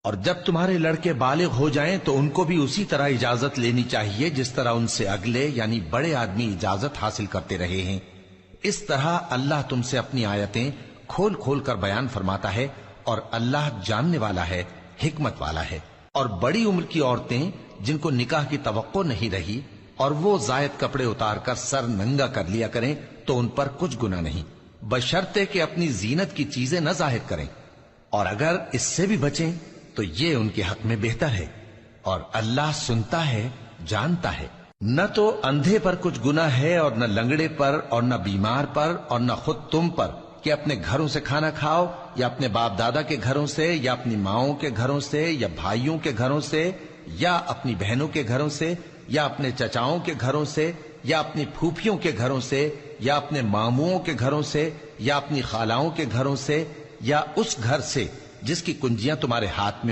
اور جب تمہارے لڑکے بالغ ہو جائیں تو ان کو بھی اسی طرح اجازت لینی چاہیے جس طرح ان سے اگلے یعنی بڑے آدمی اجازت حاصل کرتے رہے ہیں۔ اس طرح اللہ تم سے اپنی آیتیں کھول کھول کر بیان فرماتا ہے، اور اللہ جاننے والا ہے، حکمت والا ہے۔ اور بڑی عمر کی عورتیں جن کو نکاح کی توقع نہیں رہی اور وہ زائد کپڑے اتار کر سر ننگا کر لیا کریں تو ان پر کچھ گناہ نہیں، بشرطے کہ اپنی زینت کی چیزیں نہ ظاہر کریں، اور اگر اس سے بھی بچیں تو یہ ان کے حق میں بہتر ہے، اور اللہ سنتا ہے، جانتا ہے۔ نہ تو اندھے پر کچھ گناہ ہے اور نہ لنگڑے پر اور نہ بیمار پر اور نہ خود تم پر کہ اپنے گھروں سے کھانا کھاؤ یا اپنے باپ دادا کے گھروں سے یا اپنی ماؤں کے گھروں سے یا بھائیوں کے گھروں سے یا اپنی بہنوں کے گھروں سے یا اپنے چچاؤں کے گھروں سے یا اپنی پھوپھیوں کے گھروں سے یا اپنے ماموؤں کے گھروں سے یا اپنی خالاؤں کے گھروں سے یا اس گھر سے جس کی کنجیاں تمہارے ہاتھ میں